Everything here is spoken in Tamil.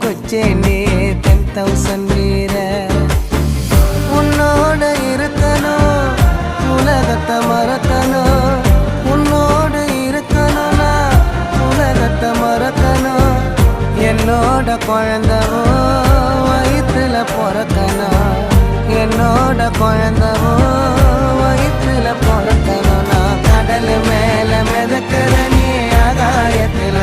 கொச்சேனே 10,000 வீர உன்னோட இருக்கணும் உலகத்தை மறக்கணும் உன்னோடு இருக்கணும்னா உலகத்தை மறக்கணும் என்னோட குழந்தவோ வயிற்றுல பிறக்கணும் என்னோட குழந்தவோ வயிற்றுல பிறக்கணும் நான் கடல் மேல மிதக்கிற நீ ஆகாயத்துல